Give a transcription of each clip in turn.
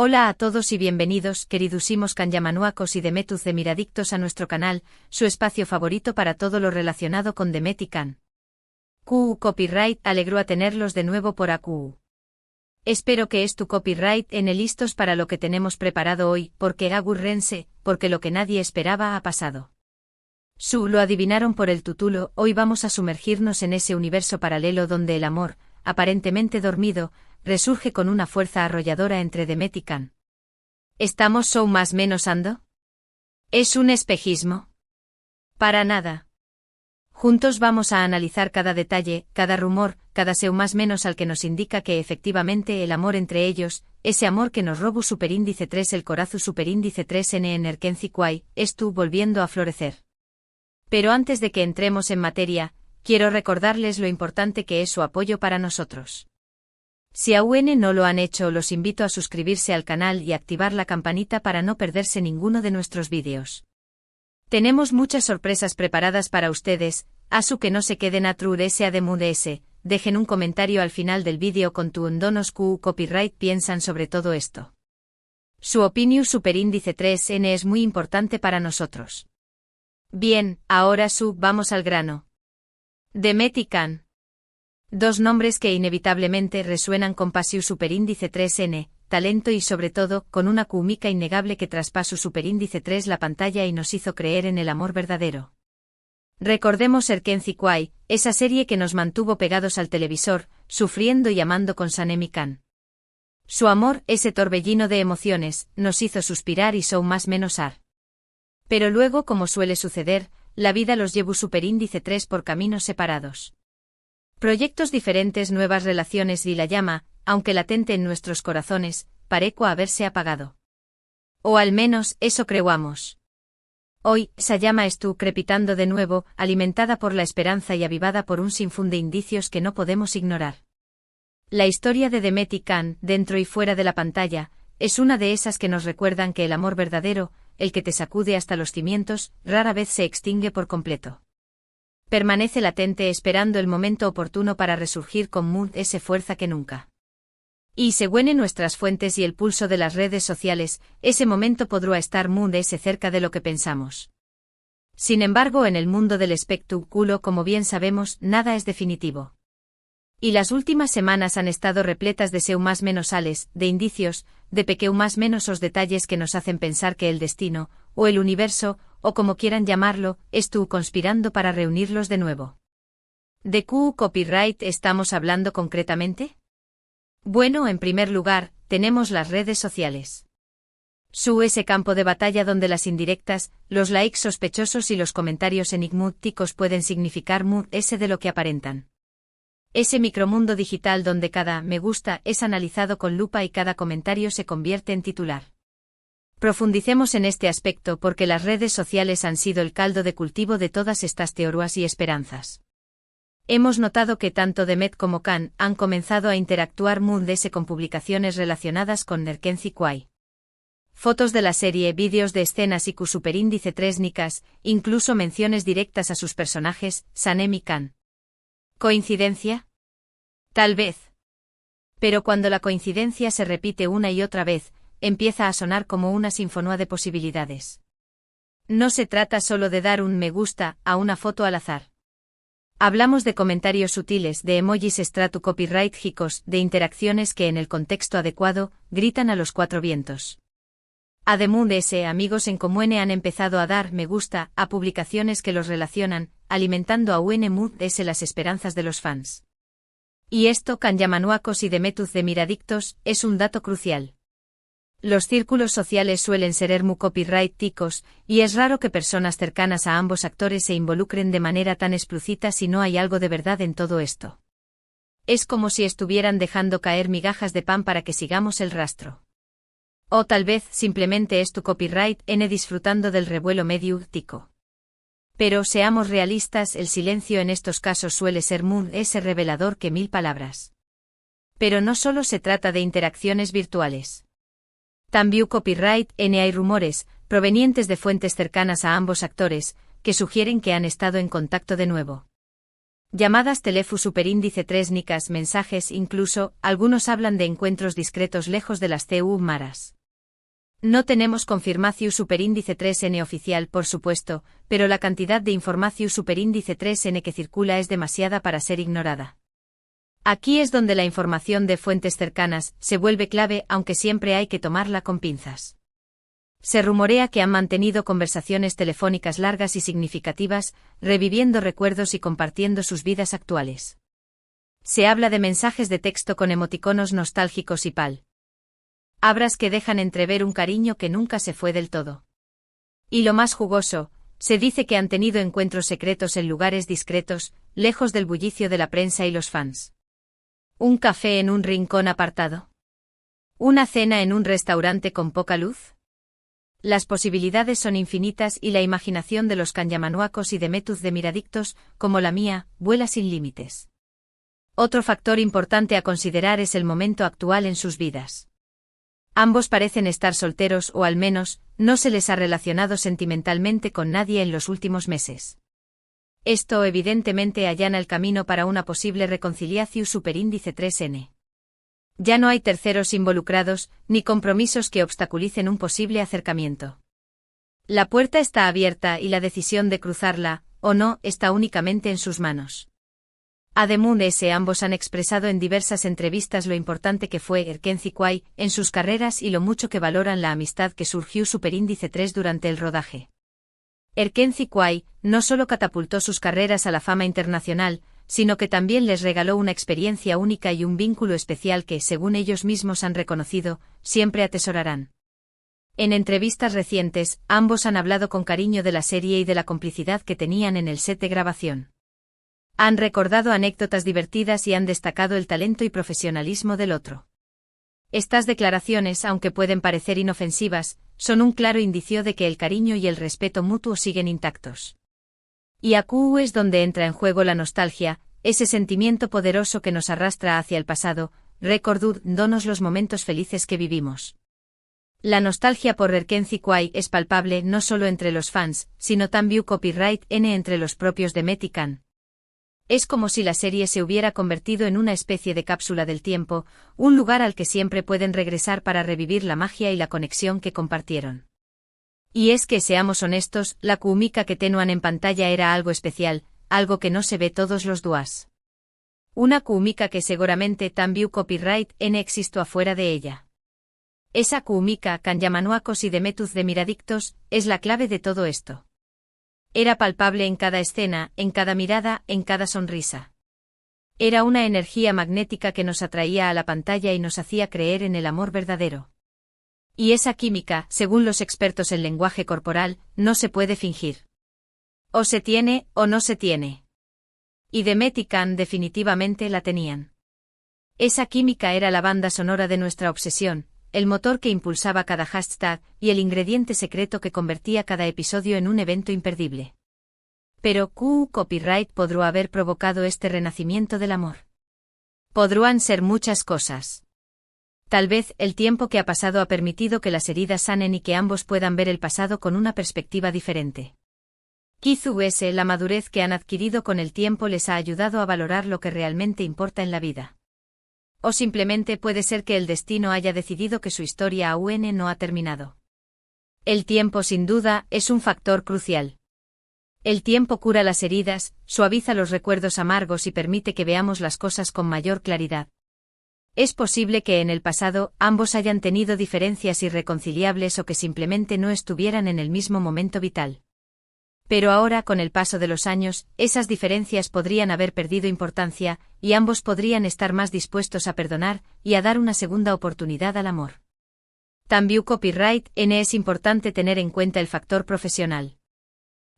Hola a todos y bienvenidos, queridísimos Canyamanuacos y Demetuz de Miradictos a nuestro canal, su espacio favorito para todo lo relacionado con Demet y Can. Copyright alegro a tenerlos de nuevo por AQ. Espero que es tu copyright listos para lo que tenemos preparado hoy, porque Rense, porque lo que nadie esperaba ha pasado. Lo adivinaron por el título, hoy vamos a sumergirnos en ese universo paralelo donde el amor, aparentemente dormido, resurge con una fuerza arrolladora entre Demet y Can. ¿Estamos más menos ando? ¿Es un espejismo? Para nada. Juntos vamos a analizar cada detalle, cada rumor, cada más menos al que nos indica que efectivamente el amor entre ellos, ese amor que nos robu superíndice 3 el corazu superíndice 3 en Erkenziquai, volviendo a florecer. Pero antes de que entremos en materia, quiero recordarles lo importante que es su apoyo para nosotros. Si aún no lo han hecho, los invito a suscribirse al canal y activar la campanita para no perderse ninguno de nuestros vídeos. Tenemos muchas sorpresas preparadas para ustedes, que no se queden atrás de dejen un comentario al final del vídeo con tu donos copyright piensan sobre todo esto. Su opinión superíndice 3N es muy importante para nosotros. Bien, ahora vamos al grano. Demet y Can. Dos nombres que inevitablemente resuenan con pasiu superíndice 3N, talento y sobre todo, con una química innegable que traspasó superíndice 3 la pantalla y nos hizo creer en el amor verdadero. Recordemos Erkenziquai, esa serie que nos mantuvo pegados al televisor, sufriendo y amando con Sanem y Can. Su amor, ese torbellino de emociones, nos hizo suspirar y más menos ar. Pero luego, como suele suceder, la vida los llevó superíndice 3 por caminos separados. Proyectos diferentes, nuevas relaciones y la llama, aunque latente en nuestros corazones, pareció haberse apagado. O al menos, eso creamos. Hoy, esa llama crepitando de nuevo, alimentada por la esperanza y avivada por un sinfín de indicios que no podemos ignorar. La historia de Demet y Can, dentro y fuera de la pantalla, es una de esas que nos recuerdan que el amor verdadero, el que te sacude hasta los cimientos, rara vez se extingue por completo. Permanece latente esperando el momento oportuno para resurgir con esa fuerza que nunca. Y según nuestras fuentes y el pulso de las redes sociales, ese momento podrá estar cerca de lo que pensamos. Sin embargo, en el mundo del espectáculo, como bien sabemos, nada es definitivo. Y las últimas semanas han estado repletas de más menos de indicios, de más menos detalles que nos hacen pensar que el destino, o el universo, o como quieran llamarlo, conspirando para reunirlos de nuevo. ¿De qué copyright estamos hablando concretamente? Bueno, en primer lugar, tenemos las redes sociales. Ese campo de batalla donde las indirectas, los likes sospechosos y los comentarios enigmáticos pueden significar de lo que aparentan. Ese micromundo digital donde cada me gusta es analizado con lupa y cada comentario se convierte en titular. Profundicemos en este aspecto porque las redes sociales han sido el caldo de cultivo de todas estas teorías y esperanzas. Hemos notado que tanto Demet como Can han comenzado a interactuar con publicaciones relacionadas con Erkenziquai. Fotos de la serie, vídeos de escenas y superíndice 3 nicas, incluso menciones directas a sus personajes, Sanem y Can. ¿Coincidencia? Tal vez. Pero cuando la coincidencia se repite una y otra vez, empieza a sonar como una sinfonía de posibilidades. No se trata solo de dar un me gusta a una foto al azar. Hablamos de comentarios sutiles, de emojis copyrightjicos, de interacciones que en el contexto adecuado, gritan a los cuatro vientos. Además amigos en común han empezado a dar me gusta a publicaciones que los relacionan, alimentando a las esperanzas de los fans. Y esto, Canyamanuacos y Demetuz de Miradictos, es un dato crucial. Los círculos sociales suelen ser muy copyright-ticos, y es raro que personas cercanas a ambos actores se involucren de manera tan explícita si no hay algo de verdad en todo esto. Es como si estuvieran dejando caer migajas de pan para que sigamos el rastro. O tal vez simplemente es tu copyright disfrutando del revuelo mediático. Pero seamos realistas, el silencio en estos casos suele ser ese revelador que 1000 palabras. Pero no solo se trata de interacciones virtuales. También copyright hay rumores, provenientes de fuentes cercanas a ambos actores, que sugieren que han estado en contacto de nuevo. Llamadas Telefu superíndice 3 nicas mensajes incluso, algunos hablan de encuentros discretos lejos de las CU maras. No tenemos confirmación superíndice 3N oficial por supuesto, pero la cantidad de información superíndice 3N que circula es demasiada para ser ignorada. Aquí es donde la información de fuentes cercanas se vuelve clave aunque siempre hay que tomarla con pinzas. Se rumorea que han mantenido conversaciones telefónicas largas y significativas, reviviendo recuerdos y compartiendo sus vidas actuales. Se habla de mensajes de texto con emoticonos nostálgicos y palabras que dejan entrever un cariño que nunca se fue del todo. Y lo más jugoso, se dice que han tenido encuentros secretos en lugares discretos, lejos del bullicio de la prensa y los fans. Un café en un rincón apartado. Una cena en un restaurante con poca luz. Las posibilidades son infinitas y la imaginación de los Kanyamanuakos y de Metuz de miradictos, como la mía, vuela sin límites. Otro factor importante a considerar es el momento actual en sus vidas. Ambos parecen estar solteros o al menos, no se les ha relacionado sentimentalmente con nadie en los últimos meses. Esto evidentemente allana el camino para una posible reconciliación superíndice 3N. Ya no hay terceros involucrados, ni compromisos que obstaculicen un posible acercamiento. La puerta está abierta y la decisión de cruzarla, o no, está únicamente en sus manos. Ademún ambos han expresado en diversas entrevistas lo importante que fue Erkenci Kwai en sus carreras y lo mucho que valoran la amistad que surgió superíndice 3 durante el rodaje. Erkenci Kwai no solo catapultó sus carreras a la fama internacional, sino que también les regaló una experiencia única y un vínculo especial que, según ellos mismos han reconocido, siempre atesorarán. En entrevistas recientes, ambos han hablado con cariño de la serie y de la complicidad que tenían en el set de grabación. Han recordado anécdotas divertidas y han destacado el talento y profesionalismo del otro. Estas declaraciones, aunque pueden parecer inofensivas, son un claro indicio de que el cariño y el respeto mutuo siguen intactos. Y aquí es donde entra en juego la nostalgia, ese sentimiento poderoso que nos arrastra hacia el pasado, recordándonos los momentos felices que vivimos. La nostalgia por Erkenci Kwai es palpable no solo entre los fans, sino también copyright N entre los propios de Metican. Es como si la serie se hubiera convertido en una especie de cápsula del tiempo, un lugar al que siempre pueden regresar para revivir la magia y la conexión que compartieron. Y es que, seamos honestos, la química que tenuan en pantalla era algo especial, algo que no se ve todos los días. Una química que seguramente también copyright N existo afuera de ella. Esa química, Kanyamanuakos y de Metuz de miradictos, es la clave de todo esto. Era palpable en cada escena, en cada mirada, en cada sonrisa. Era una energía magnética que nos atraía a la pantalla y nos hacía creer en el amor verdadero. Y esa química, según los expertos en lenguaje corporal, no se puede fingir. O se tiene, o no se tiene. Y de Metican definitivamente la tenían. Esa química era la banda sonora de nuestra obsesión, el motor que impulsaba cada hashtag y el ingrediente secreto que convertía cada episodio en un evento imperdible. Pero, copyright podrá haber provocado este renacimiento del amor. Podrán ser muchas cosas. Tal vez el tiempo que ha pasado ha permitido que las heridas sanen y que ambos puedan ver el pasado con una perspectiva diferente. Quizás la madurez que han adquirido con el tiempo les ha ayudado a valorar lo que realmente importa en la vida. O simplemente puede ser que el destino haya decidido que su historia aún no ha terminado. El tiempo sin duda es un factor crucial. El tiempo cura las heridas, suaviza los recuerdos amargos y permite que veamos las cosas con mayor claridad. Es posible que en el pasado ambos hayan tenido diferencias irreconciliables o que simplemente no estuvieran en el mismo momento vital. Pero ahora, con el paso de los años, esas diferencias podrían haber perdido importancia, y ambos podrían estar más dispuestos a perdonar y a dar una segunda oportunidad al amor. También copyright N es importante tener en cuenta el factor profesional.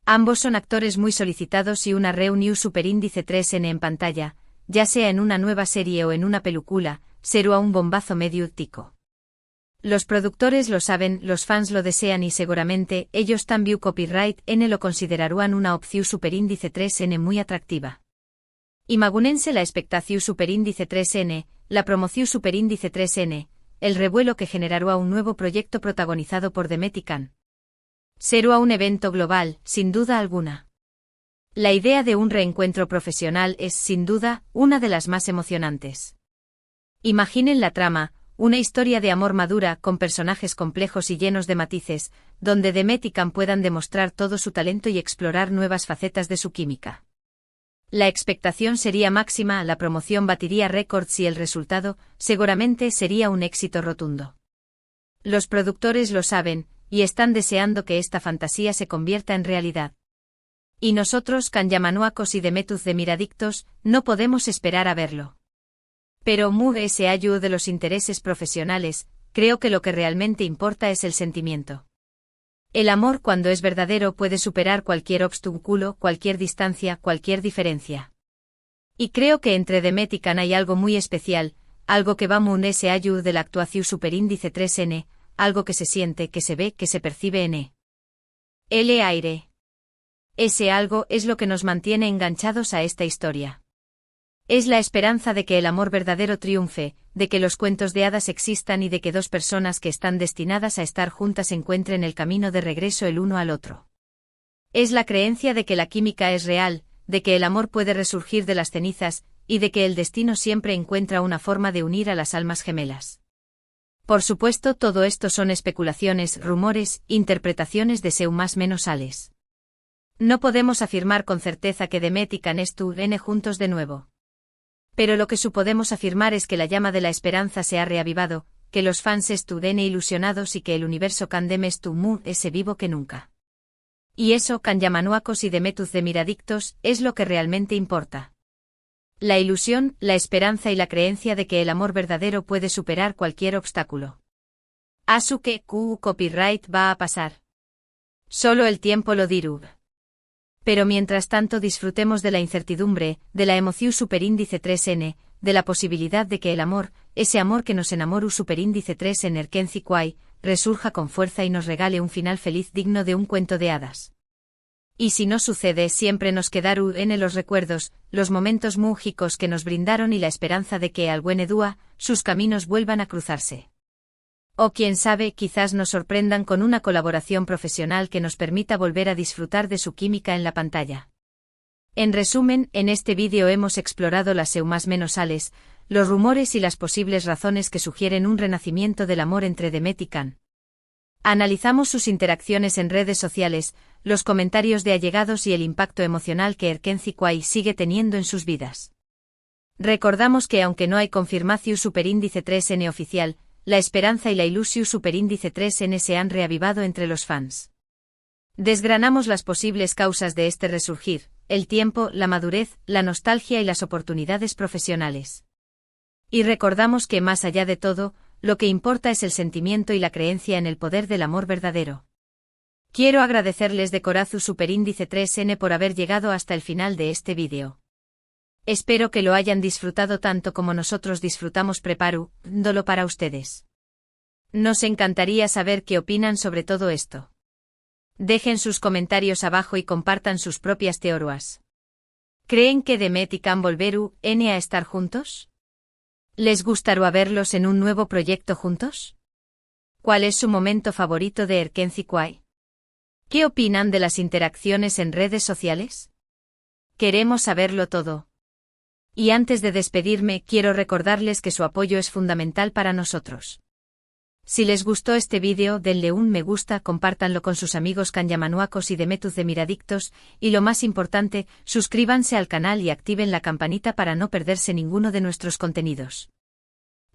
Ambos son actores muy solicitados y una reunión superíndice 3N en pantalla, ya sea en una nueva serie o en una película, será un bombazo mediático. Los productores lo saben, los fans lo desean y seguramente ellos también copyright N lo considerarán una opción superíndice 3N muy atractiva. Imagínense la expectación superíndice 3N, la promoción superíndice 3N, el revuelo que generará un nuevo proyecto protagonizado por The Metican. Será un evento global, sin duda alguna. La idea de un reencuentro profesional es, sin duda, una de las más emocionantes. Imaginen la trama, una historia de amor madura con personajes complejos y llenos de matices, donde Demet y Can puedan demostrar todo su talento y explorar nuevas facetas de su química. La expectación sería máxima, la promoción batiría récords y el resultado, seguramente, sería un éxito rotundo. Los productores lo saben, y están deseando que esta fantasía se convierta en realidad. Y nosotros, Can Yamanouakos y Demetuz Demiradictos, no podemos esperar a verlo. Pero más allá de los intereses profesionales, creo que lo que realmente importa es el sentimiento. El amor, cuando es verdadero, puede superar cualquier obstáculo, cualquier distancia, cualquier diferencia. Y creo que entre Demet y Can hay algo muy especial, algo que va más allá de la actuación superíndice 3N, algo que se siente, que se ve, que se percibe en el aire. Ese algo es lo que nos mantiene enganchados a esta historia. Es la esperanza de que el amor verdadero triunfe, de que los cuentos de hadas existan y de que dos personas que están destinadas a estar juntas encuentren el camino de regreso el uno al otro. Es la creencia de que la química es real, de que el amor puede resurgir de las cenizas, y de que el destino siempre encuentra una forma de unir a las almas gemelas. Por supuesto, todo esto son especulaciones, rumores, interpretaciones de seu más menos ales. No podemos afirmar con certeza que Demet y Can estuvieron juntos de nuevo. Pero lo que sí podemos afirmar es que la llama de la esperanza se ha reavivado, que los fans estuvieron ilusionados y que el universo Candem estuvo más vivo que nunca. Y eso, Can Yamanouakos y Demetuz Demiradictos, es lo que realmente importa. La ilusión, la esperanza y la creencia de que el amor verdadero puede superar cualquier obstáculo. Asuke copyright va a pasar. Solo el tiempo lo dirá. Pero mientras tanto disfrutemos de la incertidumbre, de la emoción superíndice 3N, de la posibilidad de que el amor, ese amor que nos enamoró superíndice 3 en Erkenci Kwai, resurja con fuerza y nos regale un final feliz digno de un cuento de hadas. Y si no sucede, siempre nos quedarán en los recuerdos, los momentos mágicos que nos brindaron y la esperanza de que al buen Edua, sus caminos vuelvan a cruzarse. O quién sabe, quizás nos sorprendan con una colaboración profesional que nos permita volver a disfrutar de su química en la pantalla. En resumen, en este vídeo hemos explorado las seu más menos ales, los rumores y las posibles razones que sugieren un renacimiento del amor entre Demet y Can. Analizamos sus interacciones en redes sociales, los comentarios de allegados y el impacto emocional que Erkenci Kwai sigue teniendo en sus vidas. Recordamos que aunque no hay confirmación superíndice 3N oficial, la esperanza y la ilusión superíndice 3N se han reavivado entre los fans. Desgranamos las posibles causas de este resurgir, el tiempo, la madurez, la nostalgia y las oportunidades profesionales. Y recordamos que más allá de todo, lo que importa es el sentimiento y la creencia en el poder del amor verdadero. Quiero agradecerles de corazón superíndice 3N por haber llegado hasta el final de este vídeo. Espero que lo hayan disfrutado tanto como nosotros disfrutamos preparándolo para ustedes. Nos encantaría saber qué opinan sobre todo esto. Dejen sus comentarios abajo y compartan sus propias teorías. ¿Creen que Demet y Can volverán a estar juntos? ¿Les gustaría verlos en un nuevo proyecto juntos? ¿Cuál es su momento favorito de Erkenci Kwai? ¿Qué opinan de las interacciones en redes sociales? Queremos saberlo todo. Y antes de despedirme, quiero recordarles que su apoyo es fundamental para nosotros. Si les gustó este vídeo, denle un me gusta, compártanlo con sus amigos Can Yamanouakos y Demetuz Demiradictos, y lo más importante, suscríbanse al canal y activen la campanita para no perderse ninguno de nuestros contenidos.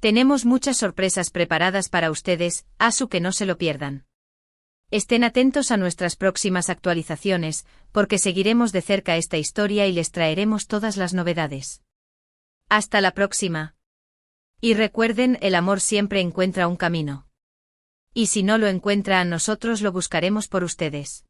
Tenemos muchas sorpresas preparadas para ustedes, que no se lo pierdan. Estén atentos a nuestras próximas actualizaciones, porque seguiremos de cerca esta historia y les traeremos todas las novedades. Hasta la próxima. Y recuerden, el amor siempre encuentra un camino. Y si no lo encuentra, nosotros lo buscaremos por ustedes.